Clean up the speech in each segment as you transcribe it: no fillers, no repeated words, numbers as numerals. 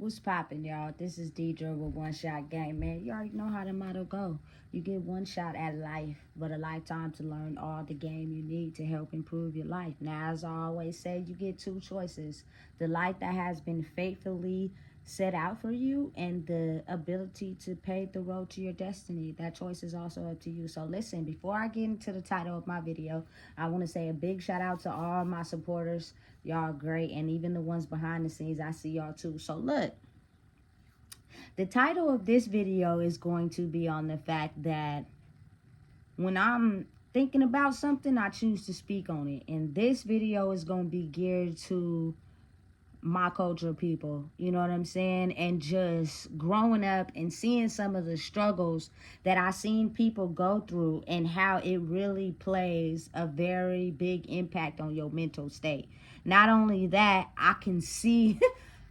What's poppin', y'all? This is Deidre with One Shot Game, man. You already know how the motto go. You get one shot at life, but a lifetime to learn all the game you need to help improve your life. Now, as I always say, you get two choices. The life that has been faithfully set out for you and the ability to pave the road to your destiny. That choice is also up to you. So listen, before I get into the title of my video, I want to say a big shout out to all my supporters. Y'all are great, and even the ones behind the scenes, I see y'all too. So look, the title of this video is going to be on the fact that when I'm thinking about something, I choose to speak on it. And this video is going to be geared to my culture people, you know what I'm saying? And just growing up and seeing some of the struggles that I seen people go through and how it really plays a very big impact on your mental state. Not only that, I can see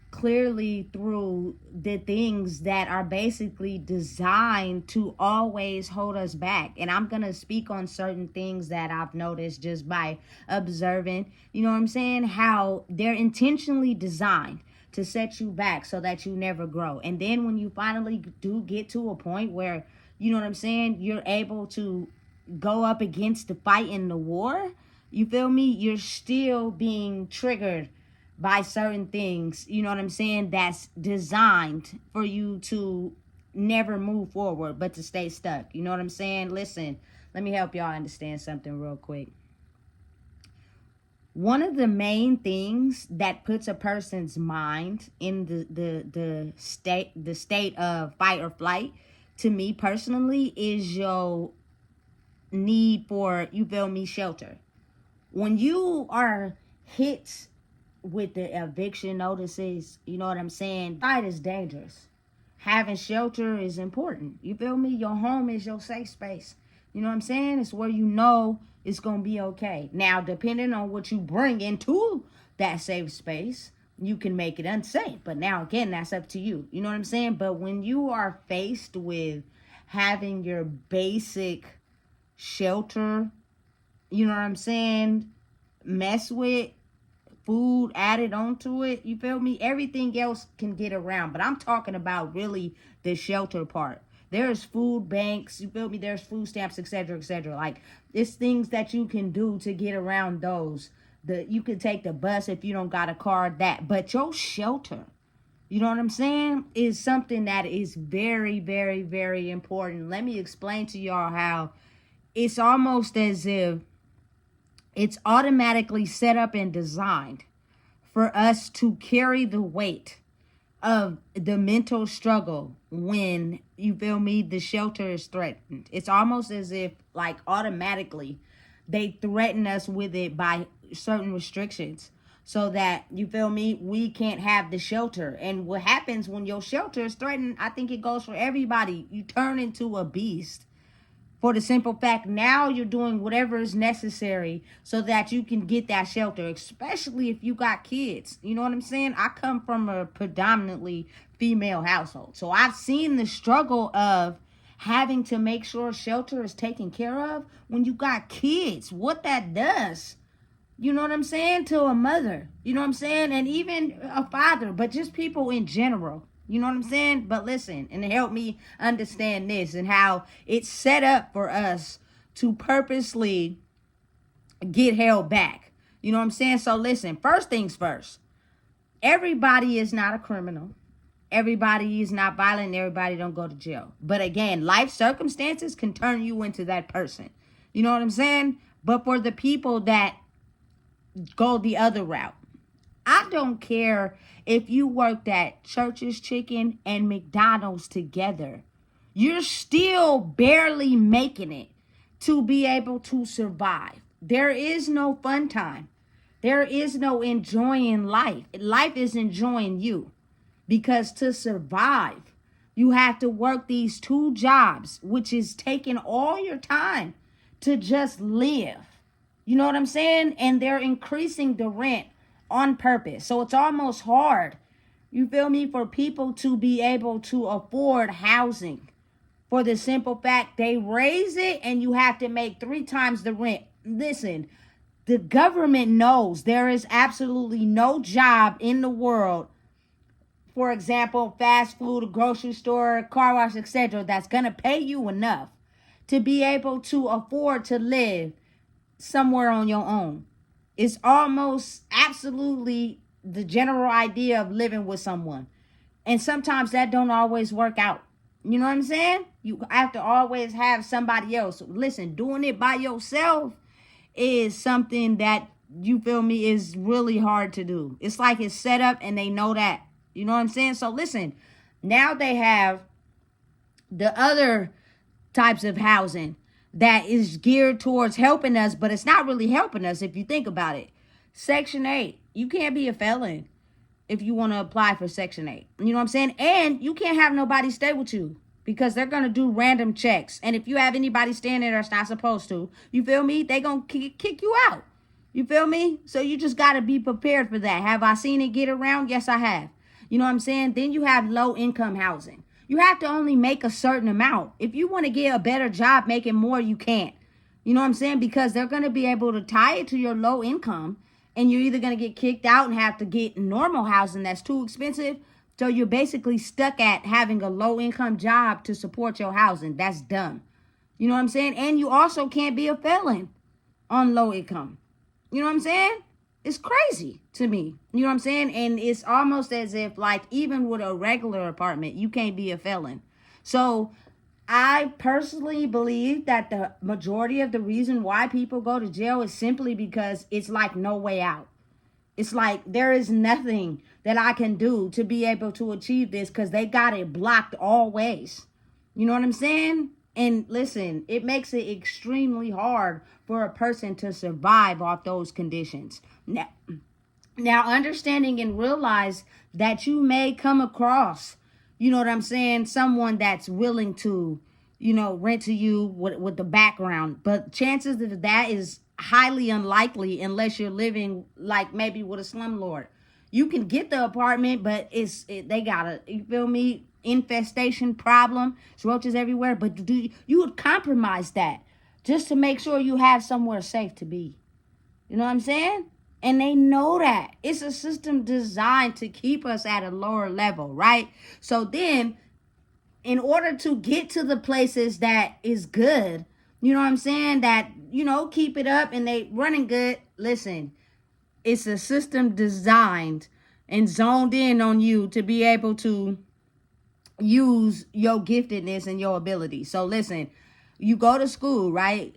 clearly through the things that are basically designed to always hold us back. And I'm going to speak on certain things that I've noticed just by observing, you know what I'm saying, how they're intentionally designed to set you back so that you never grow. And then when you finally do get to a point where, you know what I'm saying, you're able to go up against the fight in the war, you feel me, you're still being triggered by certain things, you know what I'm saying, that's designed for you to never move forward, but to stay stuck. You know what I'm saying? Listen, let me help y'all understand something real quick. One of the main things that puts a person's mind in the state of fight or flight, to me personally, is your need for, you feel me, shelter. When you are hit with the eviction notices, you know what I'm saying, fight is dangerous. Having shelter is important. You feel me? Your home is your safe space. You know what I'm saying? It's where you know it's going to be okay. Now, depending on what you bring into that safe space, you can make it unsafe. But now, again, that's up to you. You know what I'm saying? But when you are faced with having your basic shelter, you know what I'm saying, mess with, food added onto it, you feel me, everything else can get around. But I'm talking about really the shelter part. There's food banks, you feel me, there's food stamps, etc., etc. Like, it's things that you can do to get around those. You can take the bus if you don't got a car, that. But your shelter, you know what I'm saying, is something that is very, very, very important. Let me explain to y'all how it's almost as if it's automatically set up and designed for us to carry the weight of the mental struggle when, you feel me, the shelter is threatened. It's almost as if, like, automatically they threaten us with it by certain restrictions so that, you feel me, we can't have the shelter. And what happens when your shelter is threatened, I think it goes for everybody. You turn into a beast. For the simple fact, now you're doing whatever is necessary so that you can get that shelter, especially if you got kids. You know what I'm saying? I come from a predominantly female household. So I've seen the struggle of having to make sure shelter is taken care of when you got kids. What that does, you know what I'm saying, to a mother. You know what I'm saying? And even a father, but just people in general. You know what I'm saying? But listen, and help me understand this and how it's set up for us to purposely get held back. You know what I'm saying? So listen, first things first. Everybody is not a criminal. Everybody is not violent. Everybody don't go to jail. But again, life circumstances can turn you into that person. You know what I'm saying? But for the people that go the other route, I don't care if you worked at Church's Chicken and McDonald's together. You're still barely making it to be able to survive. There is no fun time. There is no enjoying life. Life is enjoying you. Because to survive, you have to work these two jobs, which is taking all your time to just live. You know what I'm saying? And they're increasing the rent on purpose. So it's almost hard, you feel me, for people to be able to afford housing. For the simple fact they raise it and you have to make 3 times the rent. Listen, the government knows there is absolutely no job in the world for example, fast food, a grocery store, car wash, etc., that's going to pay you enough to be able to afford to live somewhere on your own. It's almost absolutely the general idea of living with someone. And sometimes that don't always work out. You know what I'm saying? You have to always have somebody else. Listen, doing it by yourself is something that, you feel me, is really hard to do. It's like it's set up and they know that. You know what I'm saying? So listen, now they have the other types of housing that is geared towards helping us, but it's not really helping us if you think about it. Section 8, you can't be a felon if you want to apply for Section 8. You know what I'm saying? And you can't have nobody stay with you because they're going to do random checks. And if you have anybody staying there that's not supposed to, you feel me? They going to kick you out. You feel me? So you just got to be prepared for that. Have I seen it get around? Yes, I have. You know what I'm saying? Then you have low income housing. You have to only make a certain amount. If you want to get a better job making more, you can't. You know what I'm saying? Because they're going to be able to tie it to your low income, and you're either going to get kicked out and have to get normal housing that's too expensive. So you're basically stuck at having a low income job to support your housing. That's dumb. You know what I'm saying? And you also can't be a felon on low income. You know what I'm saying? It's crazy to me. You know what I'm saying? And it's almost as if, like, even with a regular apartment, you can't be a felon. So I personally believe that the majority of the reason why people go to jail is simply because it's like no way out. It's like there is nothing that I can do to be able to achieve this because they got it blocked all ways. You know what I'm saying? And listen, it makes it extremely hard for a person to survive off those conditions. Now understanding and realize that you may come across, you know what I'm saying, someone that's willing to, you know, rent to you with the background. But chances of that is highly unlikely unless you're living like maybe with a slumlord. You can get the apartment, but they got a, you feel me, infestation problem, roaches everywhere. But you would compromise that just to make sure you have somewhere safe to be. You know what I'm saying? And they know that. It's a system designed to keep us at a lower level, right? So then, in order to get to the places that is good, you know what I'm saying, that, you know, keep it up and they running good, listen, it's a system designed and zoned in on you to be able to use your giftedness and your ability. So listen, you go to school, right?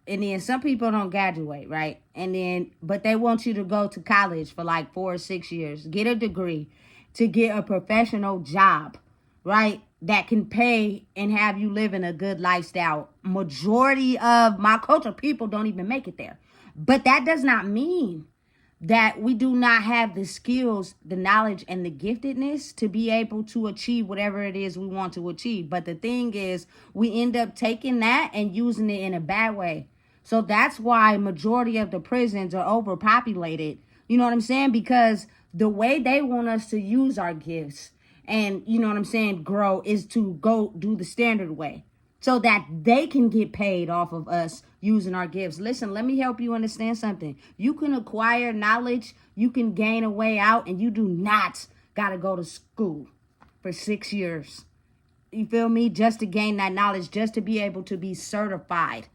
And then some people don't graduate, right? And then, but they want you to go to college for like 4 or 6 years, get a degree to get a professional job, right? That can pay and have you living a good lifestyle. Majority of my culture, people don't even make it there. But that does not mean that we do not have the skills, the knowledge, and the giftedness to be able to achieve whatever it is we want to achieve. But the thing is, we end up taking that and using it in a bad way. So that's why majority of the prisons are overpopulated. You know what I'm saying? Because the way they want us to use our gifts and, you know what I'm saying, grow is to go do the standard way so that they can get paid off of us using our gifts. Listen, let me help you understand something. You can acquire knowledge, you can gain a way out, and you do not got to go to school for 6 years. You feel me? Just to gain that knowledge, just to be able to be certified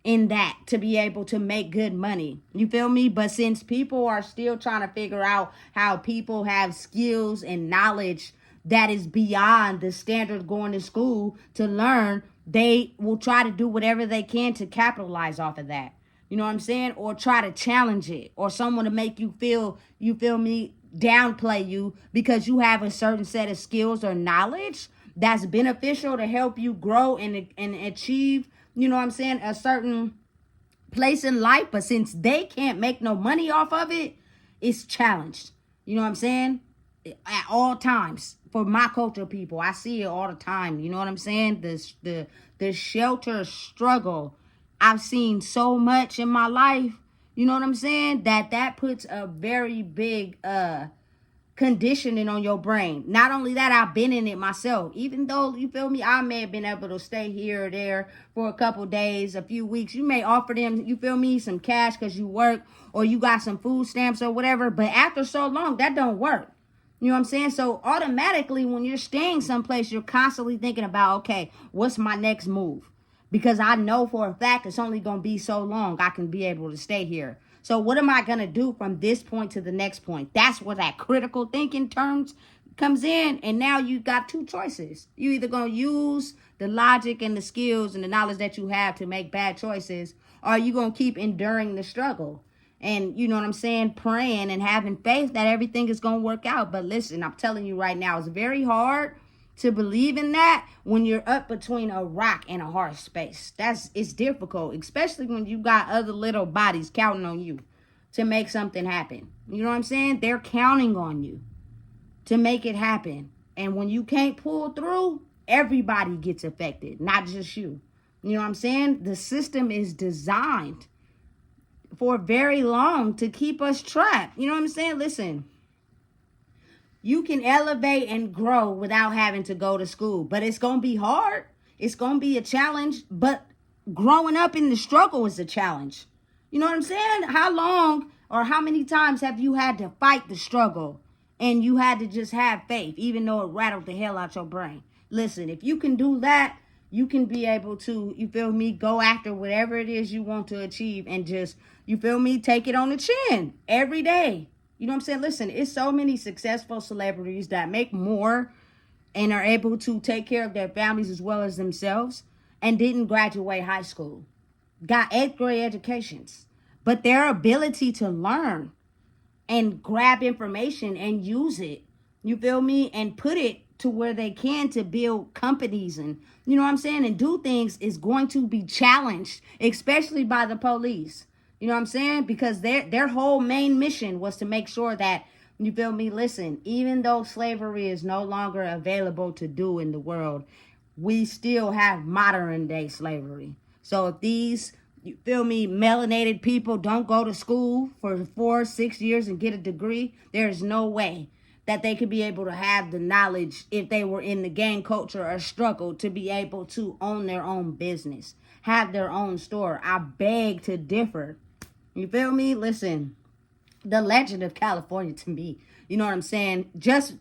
in that, to be able to make good money. You feel me? But since people are still trying to figure out how people have skills and knowledge that is beyond the standard going to school to learn, they will try to do whatever they can to capitalize off of that. You know what I'm saying? Or try to challenge it, or someone to make you feel, you feel me, downplay you because you have a certain set of skills or knowledge that's beneficial to help you grow and achieve, you know what I'm saying, a certain place in life. But since they can't make no money off of it, it's challenged. You know what I'm saying? At all times. For my culture people, I see it all the time. You know what I'm saying? The shelter struggle. I've seen so much in my life. You know what I'm saying? That puts a very big conditioning on your brain. Not only that, I've been in it myself. Even though, you feel me, I may have been able to stay here or there for a couple days, a few weeks. You may offer them, you feel me, some cash because you work or you got some food stamps or whatever. But after so long, that don't work. You know what I'm saying? So automatically when you're staying someplace, you're constantly thinking about, okay, what's my next move? Because I know for a fact it's only going to be so long I can be able to stay here. So what am I going to do from this point to the next point? That's where that critical thinking terms comes in. And now you got two choices. You either going to use the logic and the skills and the knowledge that you have to make bad choices, or are you going to keep enduring the struggle? And you know what I'm saying? Praying and having faith that everything is going to work out. But listen, I'm telling you right now, it's very hard to believe in that when you're up between a rock and a hard space. It's difficult, especially when you got other little bodies counting on you to make something happen. You know what I'm saying? They're counting on you to make it happen. And when you can't pull through, everybody gets affected, not just you. You know what I'm saying? The system is designed for very long to keep us trapped. You know what I'm saying? Listen, you can elevate and grow without having to go to school, but it's going to be hard. It's going to be a challenge, but growing up in the struggle is a challenge. You know what I'm saying? How long or how many times have you had to fight the struggle and you had to just have faith, even though it rattled the hell out your brain? Listen, if you can do that, you can be able to, you feel me, go after whatever it is you want to achieve and just, you feel me, take it on the chin every day. You know what I'm saying? Listen, it's so many successful celebrities that make more and are able to take care of their families as well as themselves and didn't graduate high school. Got 8th grade educations. But their ability to learn and grab information and use it, you feel me, and put it to where they can to build companies and, you know what I'm saying, and do things is going to be challenged, especially by the police. You know what I'm saying? Because their whole main mission was to make sure that, you feel me, listen, even though slavery is no longer available to do in the world, we still have modern day slavery. So if these, you feel me, melanated people don't go to school for 4-6 years and get a degree, there's no way that they could be able to have the knowledge if they were in the gang culture or struggle to be able to own their own business, have their own store. I beg to differ. You feel me? Listen, the legend of California to me, you know what I'm saying? Just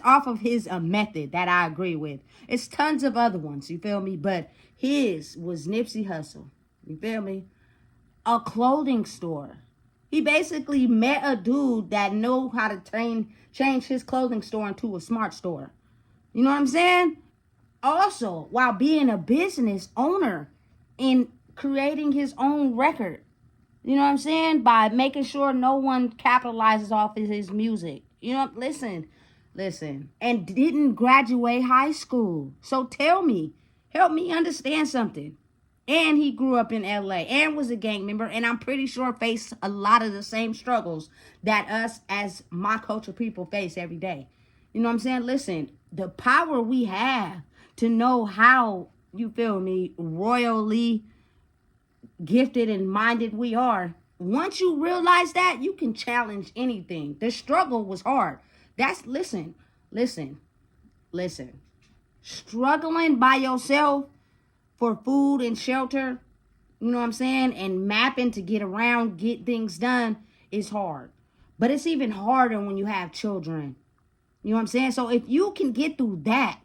off of his method that I agree with. It's tons of other ones, you feel me? But his was Nipsey Hussle, you feel me? A clothing store. He basically met a dude that knew how to change his clothing store into a smart store. You know what I'm saying? Also, while being a business owner and creating his own record. You know what I'm saying? By making sure no one capitalizes off of his music. You know, listen. And didn't graduate high school. So tell me, help me understand something. And he grew up in LA and was a gang member. And I'm pretty sure faced a lot of the same struggles that us as my culture people face every day. You know what I'm saying? Listen, the power we have to know how, you feel me, royally gifted and minded we are. Once you realize that, you can challenge anything. The struggle was hard. That's, listen. Struggling by yourself for food and shelter, you know what I'm saying, and mapping to get around, get things done is hard. But it's even harder when you have children. You know what I'm saying? So if you can get through that,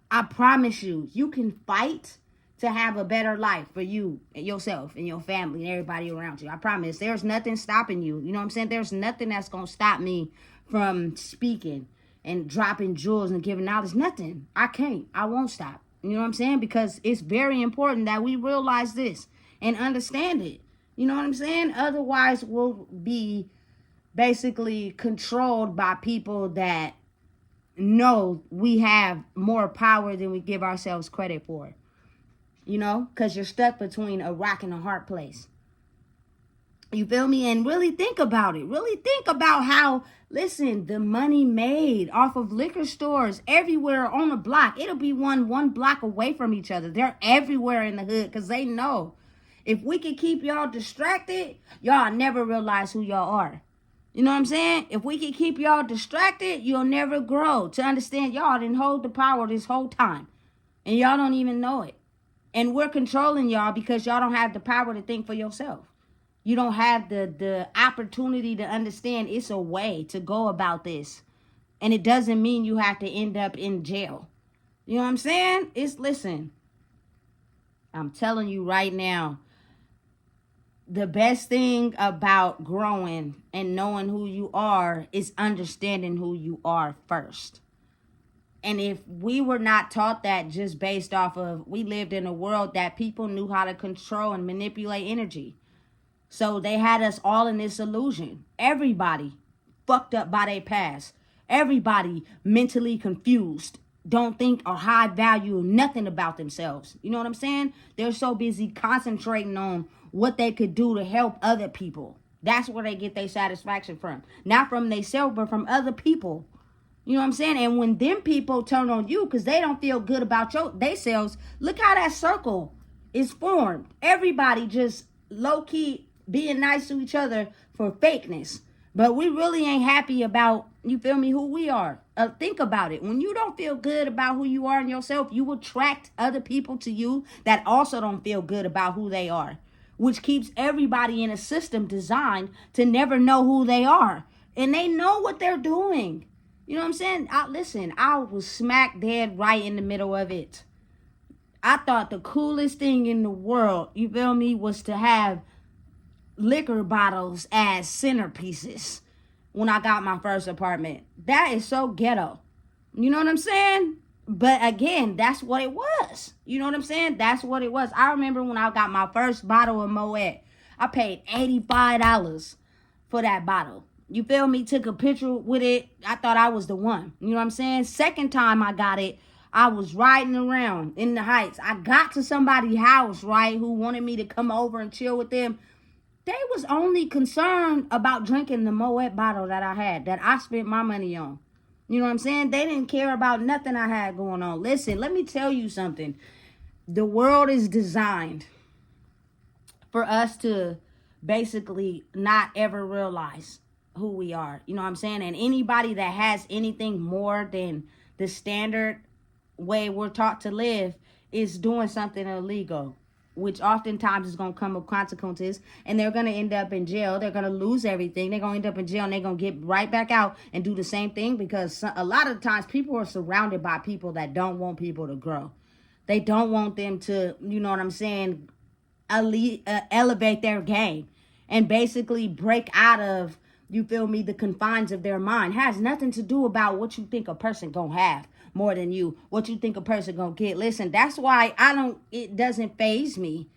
I promise you, you can fight to have a better life for you and yourself and your family and everybody around you. I promise. There's nothing stopping you. You know what I'm saying? There's nothing that's going to stop me from speaking and dropping jewels and giving knowledge. Nothing. I can't. I won't stop. You know what I'm saying? Because it's very important that we realize this and understand it. You know what I'm saying? Otherwise, we'll be basically controlled by people that know we have more power than we give ourselves credit for. You know, because you're stuck between a rock and a hard place. You feel me? And really think about it. Really think about how, listen, the money made off of liquor stores everywhere on the block. It'll be one block away from each other. They're everywhere in the hood because they know if we can keep y'all distracted, y'all never realize who y'all are. You know what I'm saying? If we can keep y'all distracted, you'll never grow to understand y'all didn't hold the power this whole time. And y'all don't even know it. And we're controlling y'all because y'all don't have the power to think for yourself. You don't have the opportunity to understand it's a way to go about this. And it doesn't mean you have to end up in jail. You know what I'm saying? Listen, I'm telling you right now, the best thing about growing and knowing who you are is understanding who you are first. And if we were not taught that just based off of, we lived in a world that people knew how to control and manipulate energy. So they had us all in this illusion. Everybody fucked up by their past. Everybody mentally confused. Don't think or high value nothing about themselves. You know what I'm saying? They're so busy concentrating on what they could do to help other people. That's where they get their satisfaction from. Not from themselves, but from other people. You know what I'm saying? And when them people turn on you because they don't feel good about themselves, look how that circle is formed. Everybody just low-key being nice to each other for fakeness. But we really ain't happy about, you feel me, who we are. Think about it. When you don't feel good about who you are in yourself, you attract other people to you that also don't feel good about who they are, which keeps everybody in a system designed to never know who they are. And they know what they're doing. You know what I'm saying? Listen, I was smack dead right in the middle of it. I thought the coolest thing in the world, you feel me, was to have liquor bottles as centerpieces when I got my first apartment. That is so ghetto. You know what I'm saying? But again, that's what it was. You know what I'm saying? That's what it was. I remember when I got my first bottle of Moet, I paid $85 for that bottle. You feel me? Took a picture with it. I thought I was the one. You know what I'm saying? Second time I got it, I was riding around in the Heights. I got to somebody's house, right, who wanted me to come over and chill with them. They was only concerned about drinking the Moet bottle that I had, that I spent my money on. You know what I'm saying? They didn't care about nothing I had going on. Listen, let me tell you something. The world is designed for us to basically not ever realize who we are. You know what I'm saying? And anybody that has anything more than the standard way we're taught to live is doing something illegal, which oftentimes is going to come with consequences, and they're going to end up in jail. They're going to lose everything. They're going to end up in jail, and they're going to get right back out and do the same thing, because a lot of times people are surrounded by people that don't want people to grow. They don't want them to, you know what I'm saying, elevate their game and basically break out of, you feel me, the confines of their mind. It has nothing to do about what you think a person gonna have more than you, what you think a person gonna get. Listen, that's why it doesn't faze me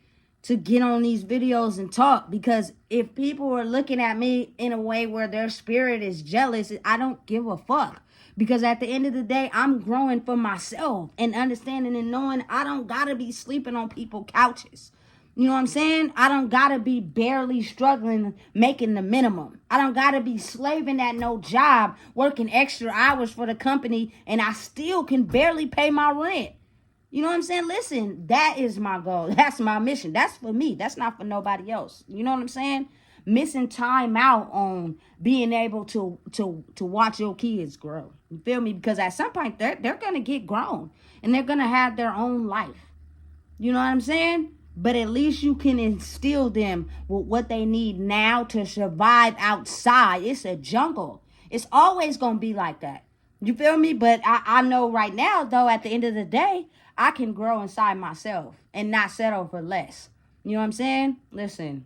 to get on these videos and talk, because if people are looking at me in a way where their spirit is jealous, I don't give a fuck. Because at the end of the day, I'm growing for myself and understanding and knowing I don't gotta be sleeping on people's couches. You know what I'm saying? I don't gotta be barely struggling, making the minimum. I don't gotta be slaving at no job, working extra hours for the company, and I still can barely pay my rent. You know what I'm saying? Listen, that is my goal. That's my mission. That's for me. That's not for nobody else. You know what I'm saying? Missing time out on being able to watch your kids grow. You feel me? Because at some point, they're going to get grown, and they're going to have their own life. You know what I'm saying? But at least you can instill them with what they need now to survive outside. It's a jungle. It's always going to be like that. You feel me? But I know right now, though, at the end of the day, I can grow inside myself and not settle for less. You know what I'm saying? Listen,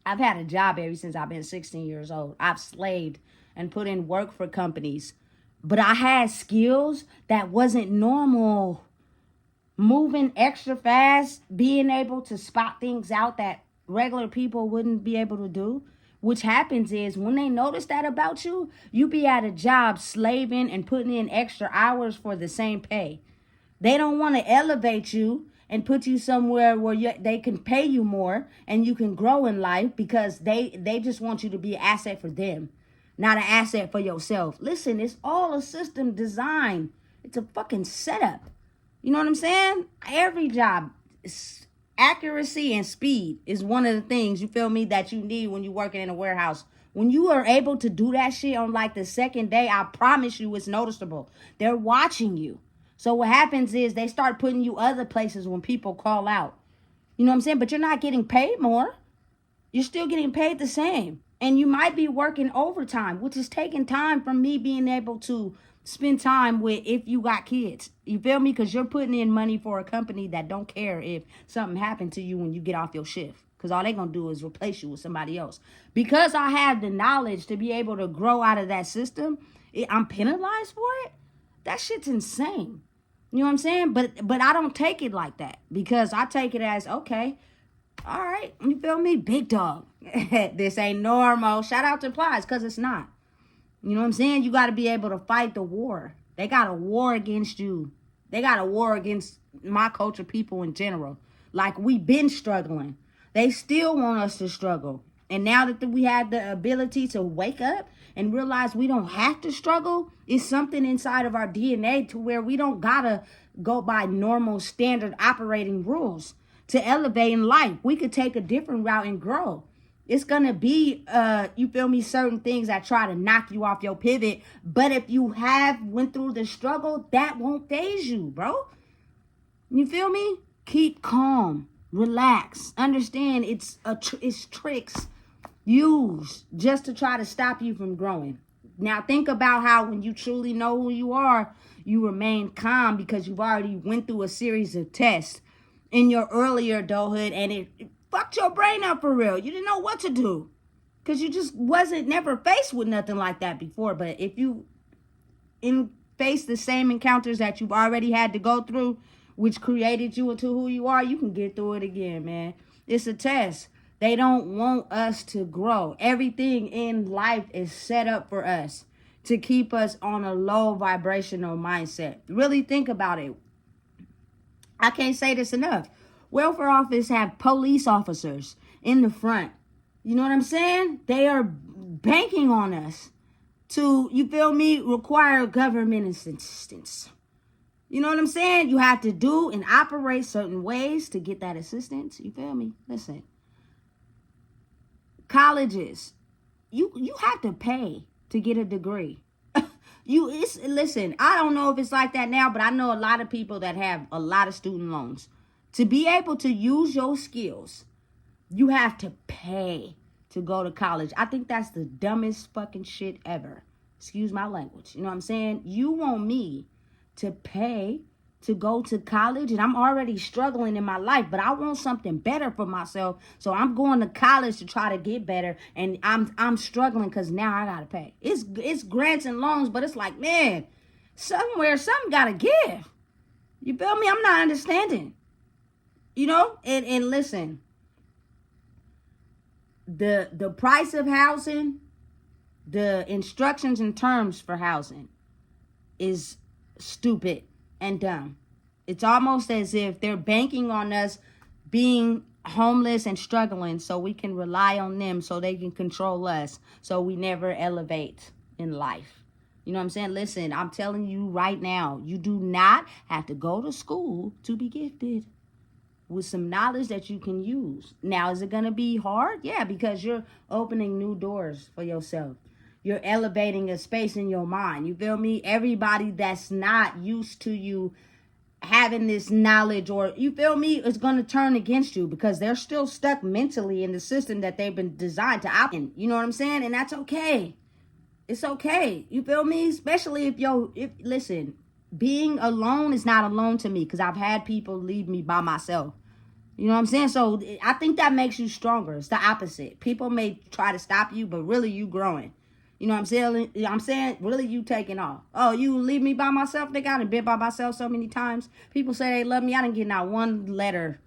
I've had a job ever since I've been 16 years old. I've slaved and put in work for companies. But I had skills that wasn't normal. Moving extra fast, being able to spot things out that regular people wouldn't be able to do. Which happens is when they notice that about you, you be at a job slaving and putting in extra hours for the same pay. They don't want to elevate you and put you somewhere where they can pay you more and you can grow in life, because they just want you to be an asset for them, not an asset for yourself. Listen, it's all a system design. It's a fucking setup. You know what I'm saying? Every job, accuracy and speed is one of the things, you feel me, that you need when you're working in a warehouse. When you are able to do that shit on like the second day, I promise you it's noticeable. They're watching you. So what happens is they start putting you other places when people call out. You know what I'm saying? But you're not getting paid more. You're still getting paid the same. And you might be working overtime, which is taking time from me being able to spend time with if you got kids. You feel me? Because you're putting in money for a company that don't care if something happened to you when you get off your shift. Because all they're going to do is replace you with somebody else. Because I have the knowledge to be able to grow out of that system, I'm penalized for it? That shit's insane. You know what I'm saying? But I don't take it like that. Because I take it as, okay, all right, you feel me? Big dog. This ain't normal. Shout out to Plies, because it's not. You know what I'm saying? You got to be able to fight the war. They got a war against you. They got a war against my culture, people in general. Like, we been struggling. They still want us to struggle. And now that we have the ability to wake up and realize we don't have to struggle, it's something inside of our DNA to where we don't got to go by normal standard operating rules to elevate in life. We could take a different route and grow. It's going to be, you feel me, certain things that try to knock you off your pivot. But if you have went through the struggle, that won't faze you, bro. You feel me? Keep calm. Relax. Understand it's tricks used just to try to stop you from growing. Now think about how when you truly know who you are, you remain calm because you've already went through a series of tests in your earlier adulthood, and it fucked your brain up for real. You didn't know what to do because you just wasn't never faced with nothing like that before. But if you face the same encounters that you've already had to go through, which created you into who you are, you can get through it again, man. It's a test. They don't want us to grow. Everything in life is set up for us to keep us on a low vibrational mindset. Really think about it. I can't say this enough. Welfare office have police officers in the front. You know what I'm saying? They are banking on us to, you feel me, require government assistance. You know what I'm saying? You have to do and operate certain ways to get that assistance. You feel me? Listen. Colleges, you have to pay to get a degree. Listen, I don't know if it's like that now, but I know a lot of people that have a lot of student loans. To be able to use your skills, you have to pay to go to college. I think that's the dumbest fucking shit ever. Excuse my language. You know what I'm saying? You want me to pay to go to college, and I'm already struggling in my life, but I want something better for myself. So I'm going to college to try to get better, and I'm struggling because now I gotta pay. It's grants and loans, but it's like, man, somewhere something gotta give. You feel me? I'm not understanding. You know, and listen, the price of housing, the instructions and terms for housing is stupid and dumb. It's almost as if they're banking on us being homeless and struggling so we can rely on them so they can control us so we never elevate in life. You know what I'm saying? Listen, I'm telling you right now, you do not have to go to school to be gifted with some knowledge that you can use. Now, is it going to be hard? Yeah, because you're opening new doors for yourself. You're elevating a space in your mind. You feel me? Everybody that's not used to you having this knowledge, or you feel me, is going to turn against you because they're still stuck mentally in the system that they've been designed to operate in. You know what I'm saying? And that's okay. It's okay. You feel me? Especially listen, being alone is not alone to me because I've had people leave me by myself. You know what I'm saying? So I think that makes you stronger. It's the opposite. People may try to stop you, but really you growing. You know what I'm saying? Really you taking off. Oh, you leave me by myself? Nigga, I done been by myself so many times. People say they love me. I didn't get not one letter.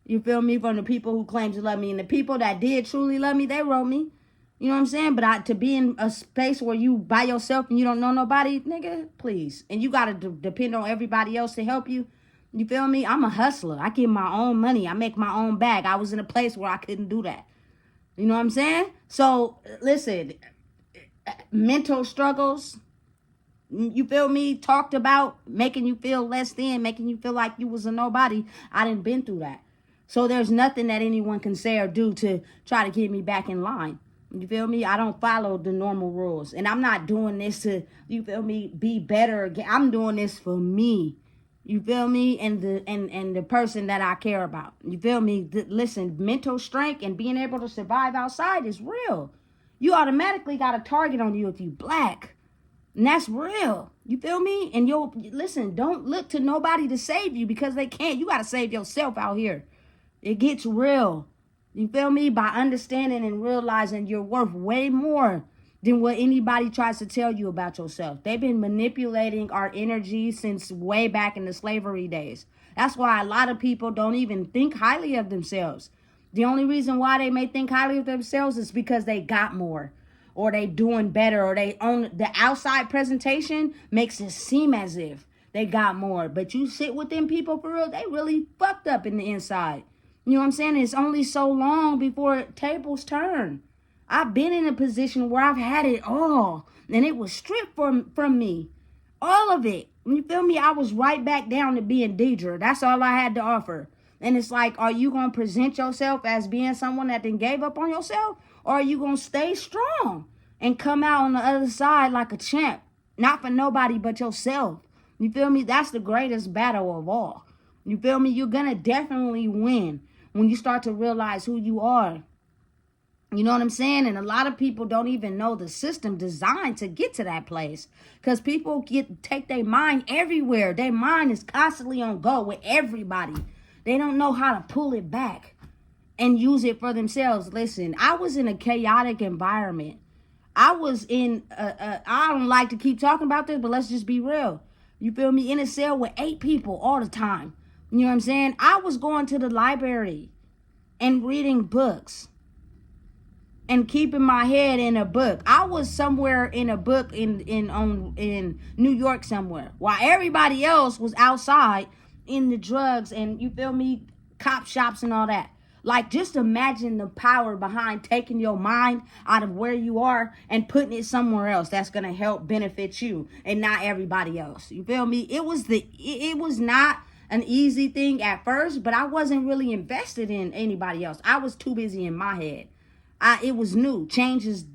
You feel me? From the people who claim to love me. And the people that did truly love me, they wrote me. You know what I'm saying? But to be in a space where you by yourself and you don't know nobody, nigga, please. And you got to depend on everybody else to help you. You feel me? I'm a hustler. I get my own money. I make my own bag. I was in a place where I couldn't do that. You know what I'm saying? So, listen, mental struggles, you feel me, talked about, making you feel less than, making you feel like you was a nobody. I done been through that. So there's nothing that anyone can say or do to try to get me back in line. You feel me? I don't follow the normal rules. And I'm not doing this to, you feel me, be better again. I'm doing this for me. You feel me? And the person that I care about. You feel me? Listen, mental strength and being able to survive outside is real. you automatically got a target on you if you black. And that's real. You feel me? And listen, don't look to nobody to save you because they can't. You got to save yourself out here. It gets real. You feel me? By understanding and realizing you're worth way more than what anybody tries to tell you about yourself. They've been manipulating our energy since way back in the slavery days. That's why a lot of people don't even think highly of themselves. The only reason why they may think highly of themselves is because they got more, or they doing better, or they own the outside presentation makes it seem as if they got more. But you sit with them people for real, they really fucked up in the inside. You know what I'm saying? It's only so long before tables turn. I've been in a position where I've had it all, and it was stripped from me. All of it. You feel me? I was right back down to being Deidre. That's all I had to offer. And it's like, are you going to present yourself as being someone that then gave up on yourself? Or are you going to stay strong and come out on the other side like a champ? Not for nobody but yourself. You feel me? That's the greatest battle of all. You feel me? You're going to definitely win when you start to realize who you are. You know what I'm saying? And a lot of people don't even know the system designed to get to that place. Because people take their mind everywhere. Their mind is constantly on go with everybody. They don't know how to pull it back and use it for themselves. Listen, I was in a chaotic environment. I was in, I don't like to keep talking about this, but let's just be real. You feel me? In a cell with 8 people all the time. You know what I'm saying? I was going to the library and reading books and keeping my head in a book. I was somewhere in a book in New York somewhere, while everybody else was outside in the drugs and, you feel me, cop shops and all that. Like, just imagine the power behind taking your mind out of where you are and putting it somewhere else that's going to help benefit you and not everybody else. You feel me? It was not an easy thing at first, but I wasn't really invested in anybody else. I was too busy in my head. It was new. Change is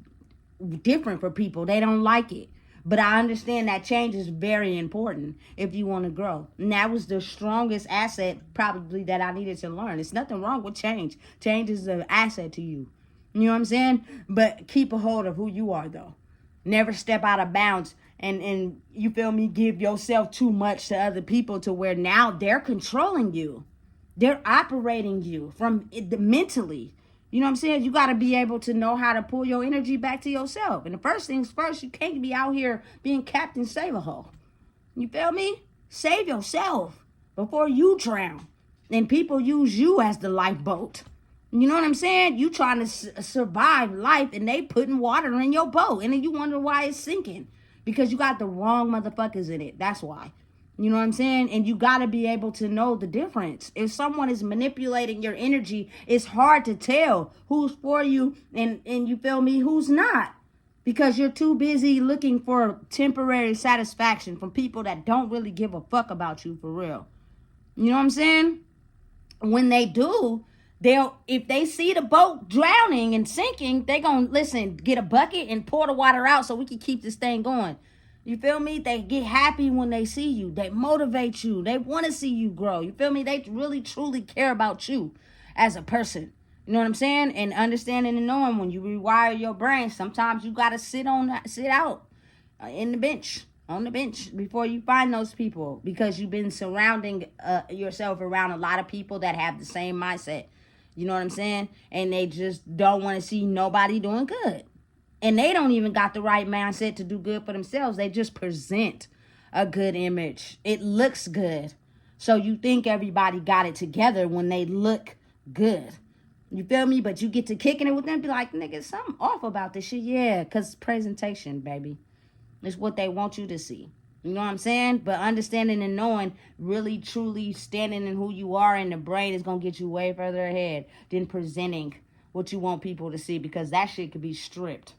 different for people. They don't like it. But I understand that change is very important if you want to grow. And that was the strongest asset probably that I needed to learn. There's nothing wrong with change. Change is an asset to you. You know what I'm saying? But keep a hold of who you are, though. Never step out of bounds and you feel me, give yourself too much to other people to where now they're controlling you. They're operating you from mentally. You know what I'm saying? You got to be able to know how to pull your energy back to yourself. And the first things first, you can't be out here being Captain Save-A-Ho. You feel me? Save yourself before you drown. And people use you as the lifeboat. You know what I'm saying? You trying to survive life and they putting water in your boat. And then you wonder why it's sinking. Because you got the wrong motherfuckers in it. That's why. You know what I'm saying? And you got to be able to know the difference. If someone is manipulating your energy, it's hard to tell who's for you and you feel me, who's not. Because you're too busy looking for temporary satisfaction from people that don't really give a fuck about you for real. You know what I'm saying? When they do, if they see the boat drowning and sinking, they gonna, listen, get a bucket and pour the water out so we can keep this thing going. You feel me? They get happy when they see you. They motivate you. They want to see you grow. You feel me? They really, truly care about you as a person. You know what I'm saying? And understanding and knowing when you rewire your brain, sometimes you got to sit out on the bench before you find those people, because you've been surrounding yourself around a lot of people that have the same mindset. You know what I'm saying? And they just don't want to see nobody doing good. And they don't even got the right mindset to do good for themselves. They just present a good image. It looks good. So you think everybody got it together when they look good. You feel me? But you get to kicking it with them, be like, nigga, something off about this shit. Yeah, because presentation, baby. It's what they want you to see. You know what I'm saying? But understanding and knowing, really, truly standing in who you are in the brain is going to get you way further ahead than presenting what you want people to see, because that shit could be stripped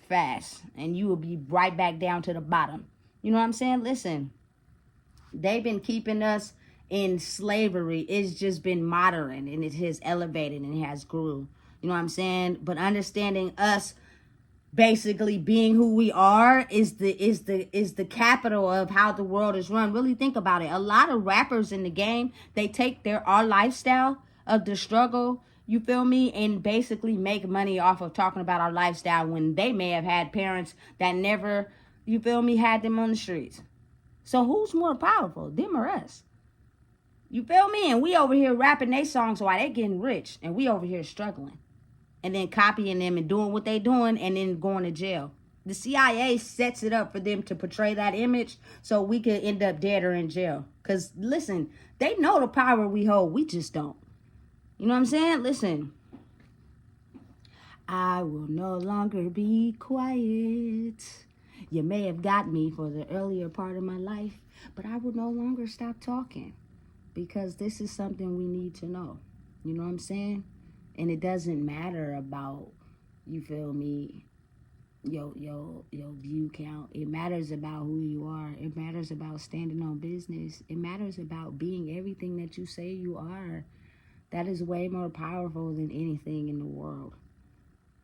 fast and you will be right back down to the bottom. You know what I'm saying? Listen, they've been keeping us in slavery. It's just been modern and it has elevated and it has grew. You know what I'm saying? But understanding us basically being who we are is the capital of how the world is run. Really think about it. A lot of rappers in the game, they take our lifestyle of the struggle You feel me? And basically make money off of talking about our lifestyle when they may have had parents that never, you feel me, had them on the streets. So who's more powerful, them or us? You feel me? And we over here rapping their songs while they getting rich, and we over here struggling, and then copying them and doing what they doing, and then going to jail. The CIA sets it up for them to portray that image so we could end up dead or in jail. Because listen, they know the power we hold. We just don't. You know what I'm saying? Listen. I will no longer be quiet. You may have got me for the earlier part of my life, but I will no longer stop talking. Because this is something we need to know. You know what I'm saying? And it doesn't matter about, you feel me, your view count. It matters about who you are. It matters about standing on business. It matters about being everything that you say you are. That is way more powerful than anything in the world.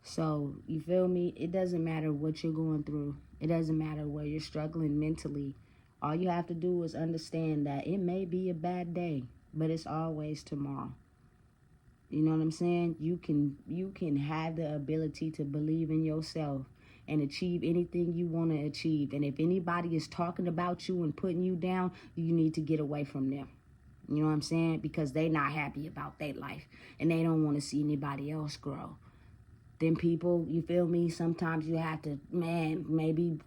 So, you feel me? It doesn't matter what you're going through. It doesn't matter where you're struggling mentally. All you have to do is understand that it may be a bad day, but it's always tomorrow. You know what I'm saying? You can have the ability to believe in yourself and achieve anything you want to achieve. And if anybody is talking about you and putting you down, you need to get away from them. You know what I'm saying? Because they not happy about their life and they don't want to see anybody else grow. Then people, you feel me? Sometimes you have to, maybe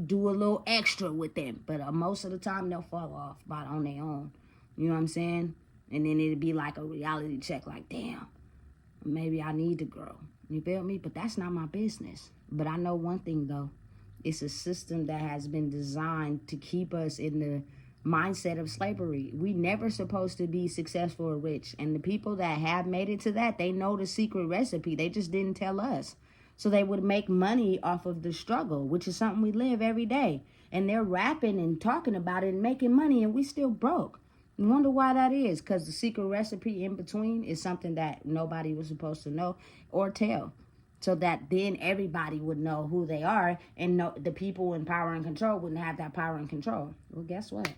do a little extra with them, but most of the time they'll fall off on their own. You know what I'm saying? And then it'd be like a reality check, like, damn, maybe I need to grow. You feel me? But that's not my business. But I know one thing though, it's a system that has been designed to keep us in the mindset of slavery. We never supposed to be successful or rich, and the people that have made it to that, they know the secret recipe. They just didn't tell us. So they would make money off of the struggle, which is something we live every day. And they're rapping and talking about it and making money, and we still broke. You wonder why that is? Because the secret recipe in between is something that nobody was supposed to know or tell. So that then everybody would know who they are, and know the people in power and control wouldn't have that power and control. Well, guess what?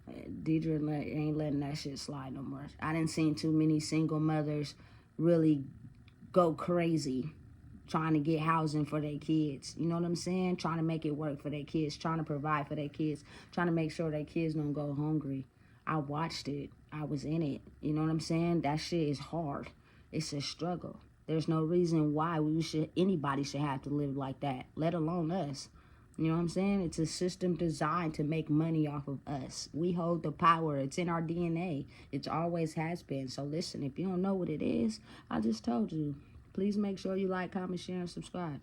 Deidre ain't letting that shit slide no more. I didn't see too many single mothers really go crazy trying to get housing for their kids. You know what I'm saying? Trying to make it work for their kids, trying to provide for their kids, trying to make sure their kids don't go hungry. I watched it. I was in it. You know what I'm saying? That shit is hard. It's a struggle. There's no reason why anybody should have to live like that, let alone us. You know what I'm saying? It's a system designed to make money off of us. We hold the power. It's in our DNA. It always has been. So listen, if you don't know what it is, I just told you. Please make sure you like, comment, share, and subscribe.